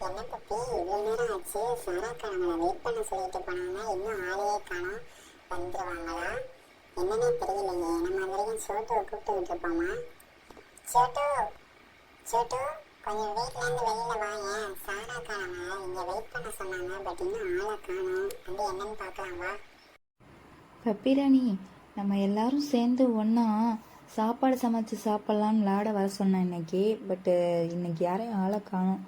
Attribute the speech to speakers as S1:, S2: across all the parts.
S1: என்ன பப்பி இவ்வளோ நேரம் ஆச்சு? சாராக்கா நம்மளை வெயிட் பண்ண சொல்லிட்டு போனாங்க, இன்னும் ஆளையே காணோம். வந்துருவாங்களா என்னன்னே தெரியலையே. நம்ம அந்த வரைக்கும் சோட்டுவை கூப்பிட்டு இருப்போமா? சோட்டு, சோட்டு, கொஞ்சம் வீட்டிலேருந்து வெளியில் வாங்க. சாராக்கா நம்மளை இங்கே வெயிட் பண்ண சொன்னாங்க, பட் இன்னும் ஆளை காணோம். வந்து என்னன்னு பார்க்கலாம் வா.
S2: பப்பிராணி, நம்ம எல்லாரும் சேர்ந்து ஒன்றா சாப்பாடு சமைச்சு சாப்பிட்லான்னு விளாட வர சொன்னேன் இன்னைக்கு. பட்டு இன்னைக்கு யாரையும் ஆளை காணும்.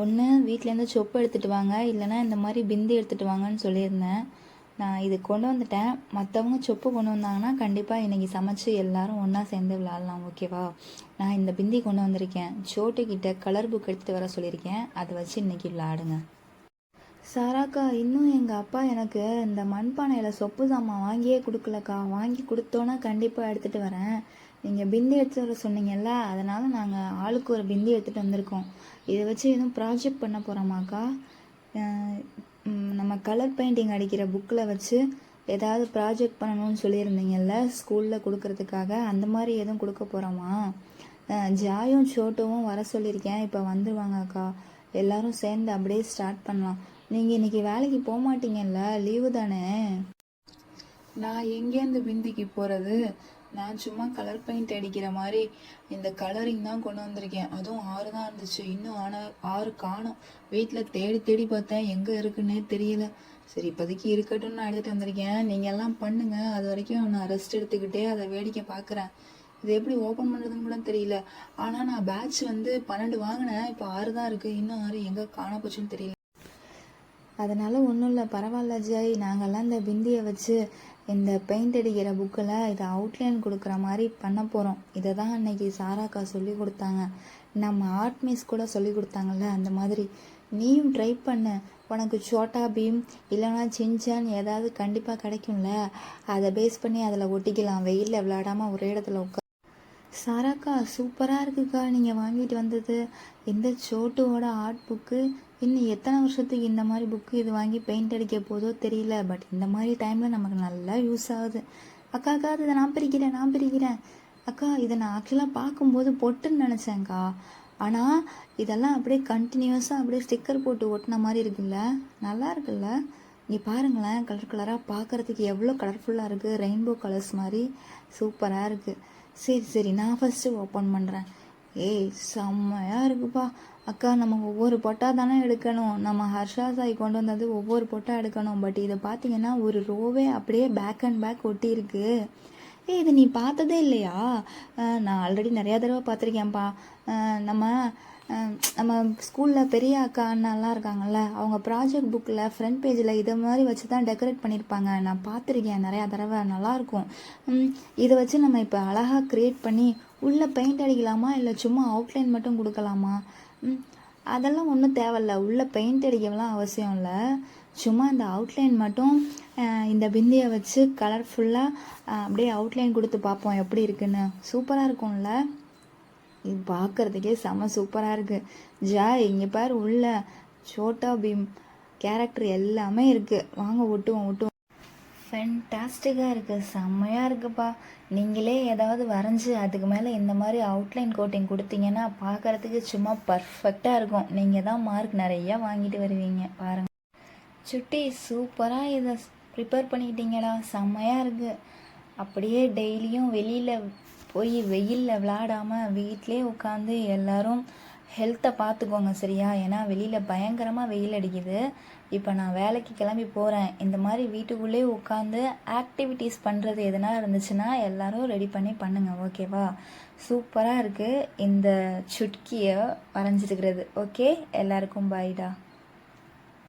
S2: ஒன்று வீட்டிலேருந்து சொப்பு எடுத்துகிட்டு வாங்க, இல்லைனா இந்த மாதிரி பிந்தி எடுத்துகிட்டு வாங்கன்னு சொல்லியிருந்தேன். நான் இது கொண்டு வந்துட்டேன். மற்றவங்க சொப்பு கொண்டு வந்தாங்கன்னா கண்டிப்பாக இன்றைக்கி சமைச்சு எல்லாரும் ஒன்றா சேர்ந்து விளாட்லாம், ஓகேவா? நான் இந்த பிந்தி கொண்டு வந்திருக்கேன். சோட்டுக்கிட்ட கலர் புக் எடுத்துகிட்டு வர சொல்லியிருக்கேன். அதை வச்சு இன்றைக்கி விளாடுங்க. சாராக்கா, இன்னும் எங்கள் அப்பா எனக்கு இந்த மண்பானையில் சொப்பு சாமான் வாங்கியே கொடுக்கலக்கா. வாங்கி கொடுத்தோன்னா கண்டிப்பாக எடுத்துகிட்டு வரேன். நீங்கள் பிந்தி எடுத்துகிட்டு வர சொன்னீங்கல்ல, அதனால் நாங்கள் ஆளுக்கு ஒரு பிந்தி எடுத்துகிட்டு வந்திருக்கோம். இதை வச்சு எதுவும் ப்ராஜெக்ட் பண்ண போகிறோமாக்கா? நம்ம கலர் பெயிண்டிங் அடிக்கிற புக்கில் வச்சு ஏதாவது ப்ராஜெக்ட் பண்ணணும்னு சொல்லியிருந்தீங்கல்ல ஸ்கூலில் கொடுக்கறதுக்காக, அந்த மாதிரி எதுவும் கொடுக்க போகிறோமா? ஜாயும் சோட்டுவும் வர சொல்லியிருக்கேன், இப்போ வந்துடுவாங்க அக்கா. எல்லோரும் சேர்ந்து அப்படியே ஸ்டார்ட் பண்ணலாம். நீங்கள் இன்றைக்கி வேலைக்கு போக மாட்டீங்கல்ல, லீவு தானே?
S3: நான் எங்கேருந்து பிந்திக்கு போகிறது? நான் சும்மா கலர் பெயிண்ட் அடிக்கிற மாதிரி இந்த கலரிங் தான் கொண்டு வந்திருக்கேன். அதுவும் 6 தான் இருந்துச்சு, இன்னும் 6 காணும். வீட்டில் தேடி தேடி பார்த்தேன், எங்கே இருக்குன்னே தெரியல. சரி, இப்போதைக்கு இருக்கட்டும்னு நான் எடுத்துகிட்டு வந்திருக்கேன். நீங்கள் எல்லாம் பண்ணுங்கள், அது வரைக்கும் நான் ரெஸ்ட் எடுத்துக்கிட்டே அதை வேடிக்கை பார்க்குறேன். இது எப்படி ஓப்பன் பண்ணுறதுன்னு கூட தெரியல. ஆனால் நான் பேட்ச் வந்து 12 வாங்கினேன், இப்போ 6 தான் இருக்குது. இன்னும் 6 எங்கே காண போச்சுன்னு தெரியல.
S2: அதனால் ஒன்றும் இல்லை, பரவாயில்ல ஜெய். நாங்கள்லாம் இந்த பிந்தியை வச்சு இந்த பெயிண்ட் அடிக்கிற புக்கில் இதை அவுட்லைன் கொடுக்குற மாதிரி பண்ண போகிறோம். இதை தான் அன்னைக்கு சாராக்கா சொல்லி கொடுத்தாங்க. நம்ம ஆர்ட் மிஸ் கூட சொல்லி கொடுத்தாங்கல்ல, அந்த மாதிரி நீயும் ட்ரை பண்ணு. உனக்கு சோட்டா பீம் இல்லைனா சின்சான் ஏதாவது கண்டிப்பாக கிடைக்கும்ல, அதை பேஸ் பண்ணி அதில் ஒட்டிக்கலாம். வெயிலில் விளையாடாமல் ஒரே இடத்துல உட்கார். சாராக்கா, சூப்பராக இருக்குக்கா நீங்கள் வாங்கிட்டு வந்தது. இந்த சோட்டுவோட ஆர்ட் புக்கு இன்னும் எத்தனை வருஷத்துக்கு இந்த மாதிரி புக்கு இது வாங்கி பெயிண்ட் அடிக்க போதோ தெரியல. பட் இந்த மாதிரி டைமில் நமக்கு நல்லா யூஸ் ஆகுது. அக்கா அக்கா, இதை நான் பிரிக்கிறேன். அக்கா, இதை நான் ஆக்சுவலாக பார்க்கும்போது பொட்டுன்னு நினச்சேன்க்கா. ஆனால் இதெல்லாம் அப்படியே கண்டினியூஸாக அப்படியே ஸ்டிக்கர் போட்டு ஒட்டின மாதிரி இருக்குல்ல, நல்லா இருக்குல்ல? இங்கே பாருங்களேன், கலர் கலராக பார்க்குறதுக்கு எவ்வளோ கலர்ஃபுல்லாக இருக்குது. ரெயின்போ கலர்ஸ் மாதிரி சூப்பராக இருக்குது. சரி, நான் ஃபஸ்ட்டு ஓப்பன் பண்ணுறேன். ஏய், செம்மையாக இருக்குப்பா. அக்கா, நம்ம ஒவ்வொரு பொட்டா தானே எடுக்கணும். நம்ம ஹர்ஷா சாய் கொண்டு வந்தது ஒவ்வொரு பொட்டா எடுக்கணும். பட் இதை பார்த்தீங்கன்னா ஒரு ரோவே அப்படியே பேக் அண்ட் பேக் ஒட்டி இருக்கு. இதை நீ பார்த்ததே இல்லையா? நான் ஆல்ரெடி நிறையா தடவை பார்த்துருக்கேன்ப்பா. நம்ம ஸ்கூலில் பெரிய அக்கா அண்ணாலாம் இருக்காங்கல்ல, அவங்க ப்ராஜெக்ட் புக்கில் ஃப்ரண்ட் பேஜில் இதை மாதிரி வச்சு தான் டெக்கரேட் பண்ணியிருப்பாங்க. நான் பார்த்துருக்கேன் நிறையா தடவை, நல்லாயிருக்கும். இதை வச்சு நம்ம இப்போ அழகாக க்ரியேட் பண்ணி உள்ளே பெயிண்ட் அடிக்கலாமா, இல்லை சும்மா அவுட்லைன் மட்டும் கொடுக்கலாமா? அதெல்லாம் ஒன்றும் தேவையில்ல. உள்ளே பெயிண்ட் அடிக்கலாம் அவசியம் இல்லை. சும்மா இந்த அவுட்லைன் மட்டும் இந்த பிந்தியை வச்சு கலர்ஃபுல்லாக அப்படியே அவுட்லைன் கொடுத்து பார்ப்போம் எப்படி இருக்குன்னு. சூப்பராக இருக்கும்ல? இது பார்க்குறதுக்கே செம சூப்பராக இருக்குது. ஜாய், இங்கே பாரு, உள்ள சோட்டா பீம் கேரக்டர் எல்லாமே இருக்குது. வாங்க ஒட்டுவோம். ஃபென்டாஸ்டிக்காக இருக்குது, செம்மையாக இருக்குப்பா. நீங்களே ஏதாவது வரைஞ்சி அதுக்கு மேலே இந்த மாதிரி அவுட்லைன் கோட்டிங் கொடுத்தீங்கன்னா பார்க்குறதுக்கு சும்மா பர்ஃபெக்டாக இருக்கும். நீங்கள் தான் மார்க் நிறையா வாங்கிட்டு வருவீங்க. பாருங்கள் சுட்டி, சூப்பராக இதை ப்ரிப்பேர் பண்ணிக்கிட்டீங்களா, செம்மையாக இருக்குது. அப்படியே டெய்லியும் வெளியில் போய் வெயிலில் விளையாடாமல் வீட்டிலே உட்காந்து எல்லோரும் ஹெல்த்தை பார்த்துக்கோங்க, சரியா? ஏன்னா வெளியில் பயங்கரமாக வெயில் அடிக்குது. இப்போ நான் வேலைக்கு கிளம்பி போகிறேன். இந்த மாதிரி வீட்டுக்குள்ளே உட்காந்து ஆக்டிவிட்டீஸ் பண்ணுறது எதனா இருந்துச்சுன்னா எல்லோரும் ரெடி பண்ணி பண்ணுங்கள், ஓகேவா? சூப்பராக இருக்குது இந்த சுட்கியை வரைஞ்சிருக்கிறது. ஓகே, எல்லாருக்கும் பாய்டா.